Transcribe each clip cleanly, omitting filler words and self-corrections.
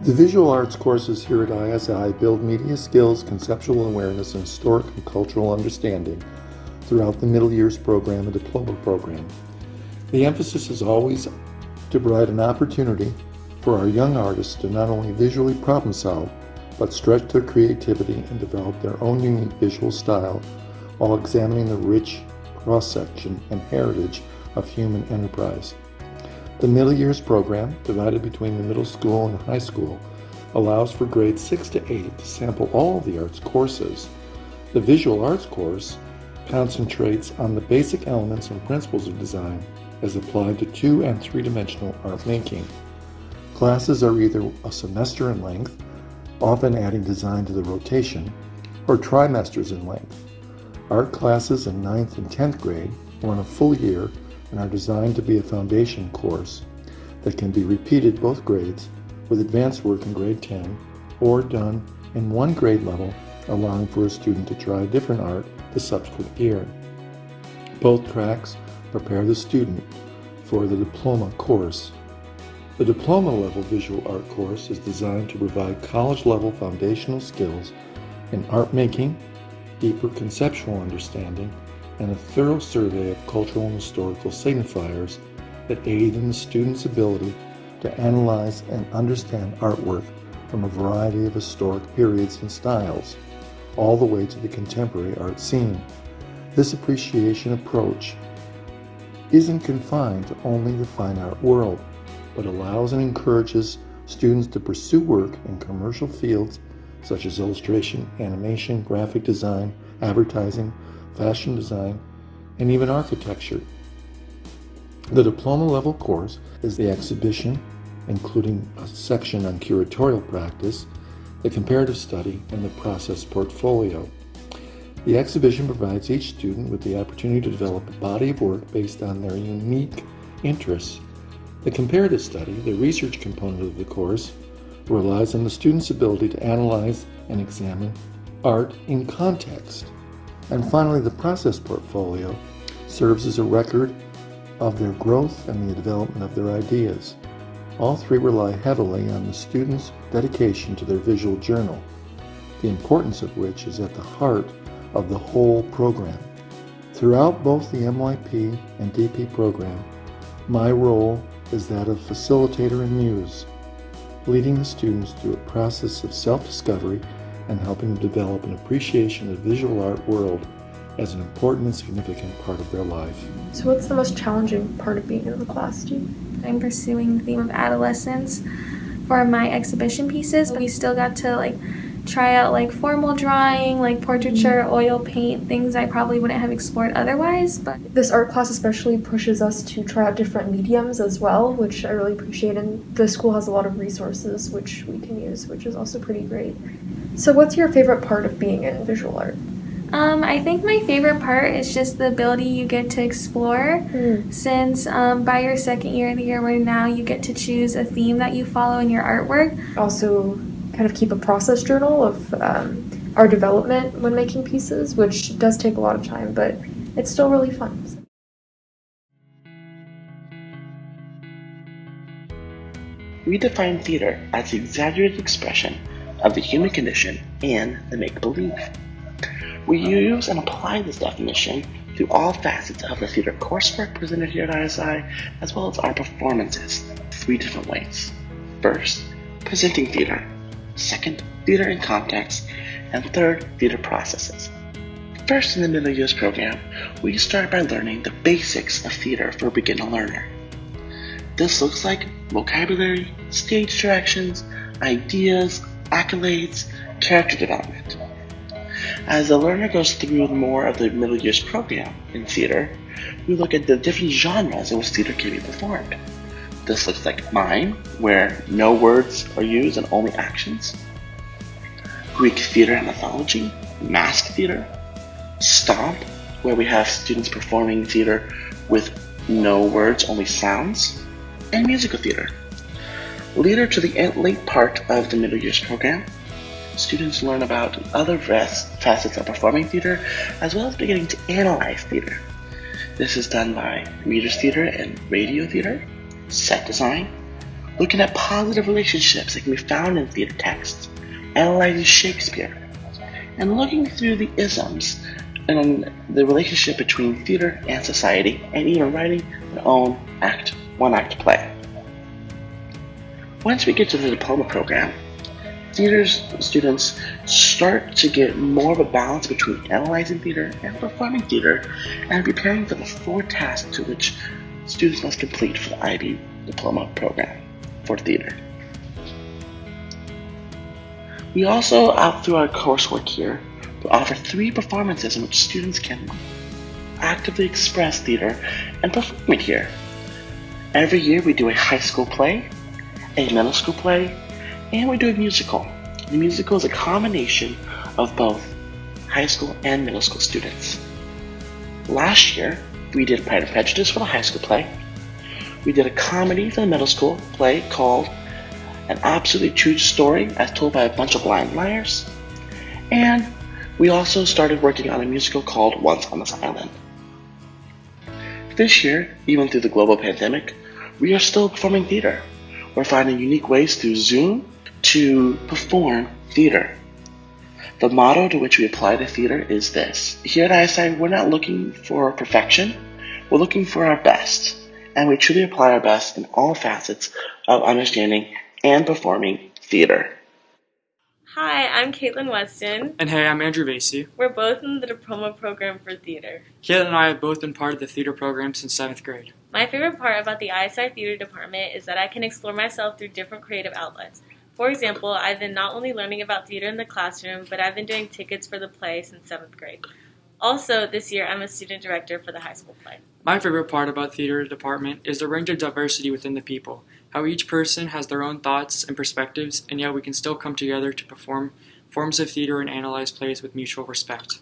The visual arts courses here at ISI build media skills, conceptual awareness, and historic and cultural understanding throughout the middle years program and diploma program. The emphasis is always to provide an opportunity for our young artists to not only visually problem solve, but stretch their creativity and develop their own unique visual style while examining the rich cross-section and heritage of human enterprise. The middle years program, divided between the middle school and high school, allows for grades 6 to 8 to sample all of the arts courses. The visual arts course concentrates on the basic elements and principles of design as applied to 2- and 3-dimensional art making. Classes are either a semester in length, often adding design to the rotation, or trimesters in length. Art classes in 9th and 10th grade run a full year and are designed to be a foundation course that can be repeated both grades with advanced work in grade 10 or done in one grade level, allowing for a student to try different art the subsequent year. Both tracks prepare the student for the diploma course. The diploma level visual art course is designed to provide college level foundational skills in art making, deeper conceptual understanding, and a thorough survey of cultural and historical signifiers that aid in the student's ability to analyze and understand artwork from a variety of historic periods and styles, all the way to the contemporary art scene. This appreciation approach isn't confined to only the fine art world, but allows and encourages students to pursue work in commercial fields such as illustration, animation, graphic design, advertising, fashion design, and even architecture. The diploma level course is the exhibition, including a section on curatorial practice, the comparative study, and the process portfolio. The exhibition provides each student with the opportunity to develop a body of work based on their unique interests. The comparative study, the research component of the course, relies on the student's ability to analyze and examine art in context. And finally, the process portfolio serves as a record of their growth and the development of their ideas. All three rely heavily on the student's dedication to their visual journal, the importance of which is at the heart of the whole program. Throughout both the MYP and DP program, my role is that of facilitator and muse, leading the students through a process of self-discovery and helping them develop an appreciation of the visual art world as an important and significant part of their life. So what's the most challenging part of being in the class, do you? I'm pursuing the theme of adolescence for my exhibition pieces. We still got to try out formal drawing, portraiture, oil paint, things I probably wouldn't have explored otherwise. But this art class especially pushes us to try out different mediums as well, which I really appreciate, and the school has a lot of resources which we can use, which is also pretty great. So what's your favorite part of being in visual art? I think my favorite part is just the ability you get to explore, since by your second year, the year we're in now, you get to choose a theme that you follow in your artwork. Also kind of keep a process journal of our development when making pieces, which does take a lot of time, but it's still really fun. We define theater as the exaggerated expression of the human condition and the make-believe. We use and apply this definition to all facets of the theater coursework presented here at ISI, as well as our performances, 3 different ways. First, presenting theater. Second, theater in context. And third, theater processes. First, in the middle years program, we start by learning the basics of theater for a beginner learner. This looks like vocabulary, stage directions, ideas, accolades, character development. As the learner goes through more of the middle years program in theater, we look at the different genres in which theater can be performed. This looks like mime, where no words are used and only actions. Greek theater and mythology, mask theater. Stomp, where we have students performing theater with no words, only sounds. And musical theater. Later to the late part of the middle years program, students learn about other facets of performing theater, as well as beginning to analyze theater. This is done by readers theater and radio theater, set design, looking at positive relationships that can be found in theater texts, analyzing Shakespeare, and looking through the isms and the relationship between theater and society, and even writing their own one-act play. Once we get to the diploma program, theater students start to get more of a balance between analyzing theater and performing theater, and preparing for the 4 tasks to which students must complete for the IB diploma program for theater. We also, out through our coursework here, we offer 3 performances in which students can actively express theater and perform it here. Every year we do a high school play, a middle school play, and we do a musical. The musical is a combination of both high school and middle school students. Last year, we did Pride and Prejudice for the high school play. We did a comedy for the middle school play called An Absolutely True Story as Told by a Bunch of Blind Liars. And we also started working on a musical called Once on This Island. This year, even through the global pandemic, we are still performing theater. We're finding unique ways through Zoom to perform theater. The motto to which we apply to theater is this. Here at ISI, we're not looking for perfection, we're looking for our best. And we truly apply our best in all facets of understanding and performing theater. Hi, I'm Caitlin Weston. And hey, I'm Andrew Vasey. We're both in the diploma program for theater. Caitlin and I have both been part of the theater program since 7th grade. My favorite part about the ISI theater department is that I can explore myself through different creative outlets. For example, I've been not only learning about theater in the classroom, but I've been doing tickets for the play since 7th grade. Also, this year, I'm a student director for the high school play. My favorite part about theater department is the range of diversity within the people, how each person has their own thoughts and perspectives, and yet we can still come together to perform forms of theater and analyze plays with mutual respect.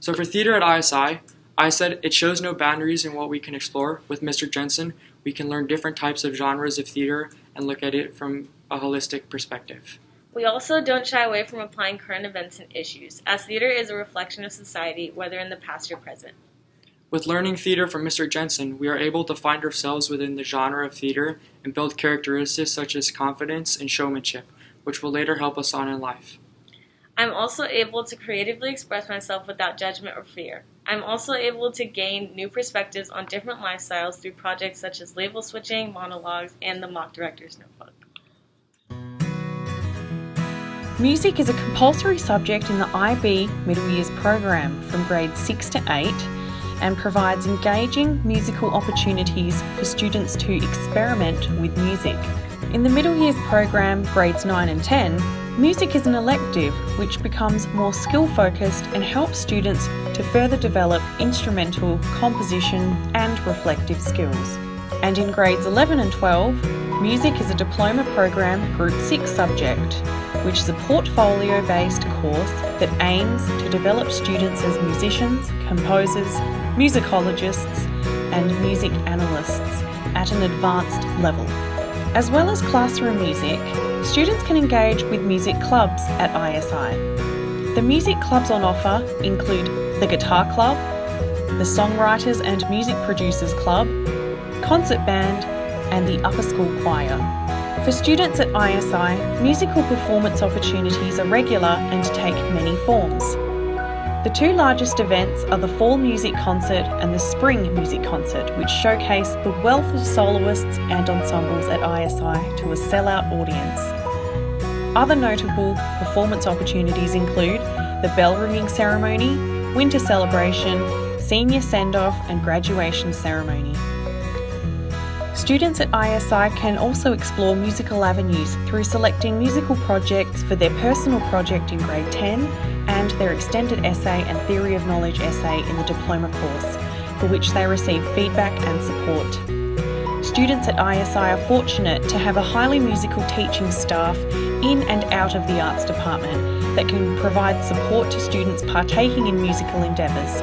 So for theater at ISI, I said it shows no boundaries in what we can explore. With Mr. Jensen, we can learn different types of genres of theater and look at it from a holistic perspective. We also don't shy away from applying current events and issues, as theater is a reflection of society, whether in the past or present. With learning theater from Mr. Jensen, we are able to find ourselves within the genre of theater and build characteristics such as confidence and showmanship, which will later help us on in life. I'm also able to creatively express myself without judgment or fear. I'm also able to gain new perspectives on different lifestyles through projects such as label switching, monologues, and the mock director's notebook. Music is a compulsory subject in the IB Middle Years program from grades 6 to 8 and provides engaging musical opportunities for students to experiment with music. In the Middle Years program, grades 9 and 10, music is an elective which becomes more skill-focused and helps students to further develop instrumental, composition and reflective skills. And in grades 11 and 12, music is a diploma program Group 6 subject, which is a portfolio-based course that aims to develop students as musicians, composers, musicologists and music analysts at an advanced level. As well as classroom music, students can engage with music clubs at ISI. The music clubs on offer include the Guitar Club, the Songwriters and Music Producers Club, Concert Band, and the Upper School Choir. For students at ISI, musical performance opportunities are regular and take many forms. The 2 largest events are the Fall Music Concert and the Spring Music Concert, which showcase the wealth of soloists and ensembles at ISI to a sellout audience. Other notable performance opportunities include the bell ringing ceremony, winter celebration, senior send-off and graduation ceremony. Students at ISI can also explore musical avenues through selecting musical projects for their personal project in grade 10 and their extended essay and theory of knowledge essay in the diploma course, for which they receive feedback and support. Students at ISI are fortunate to have a highly musical teaching staff in and out of the arts department that can provide support to students partaking in musical endeavours.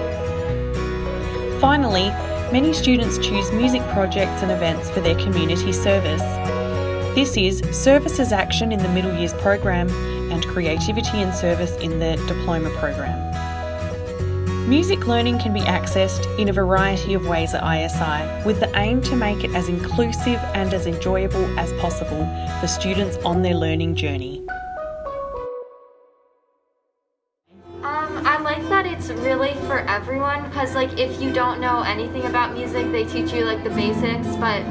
Finally, many students choose music projects and events for their community service. This is Service as Action in the Middle Years program and Creativity and Service in the Diploma program. Music learning can be accessed in a variety of ways at ISI, with the aim to make it as inclusive and as enjoyable as possible for students on their learning journey. I like that it's really for everyone, because like if you don't know anything about music, they teach you like the basics, but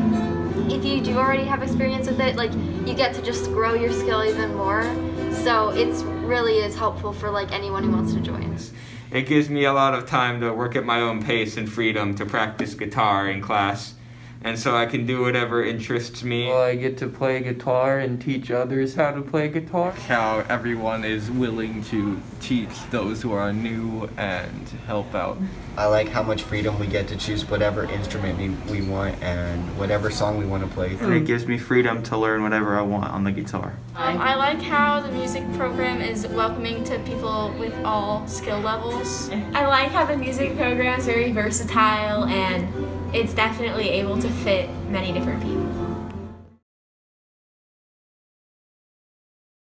if you do already have experience with it, like you get to just grow your skill even more. So it's really is helpful for like anyone who wants to join. It gives me a lot of time to work at my own pace and freedom to practice guitar in class, and so I can do whatever interests me. Well, I get to play guitar and teach others how to play guitar. How everyone is willing to teach those who are new and help out. I like how much freedom we get to choose whatever instrument we want and whatever song we want to play. And it gives me freedom to learn whatever I want on the guitar. I like how the music program is welcoming to people with all skill levels. I like how the music program is very versatile and it's definitely able to fit many different people.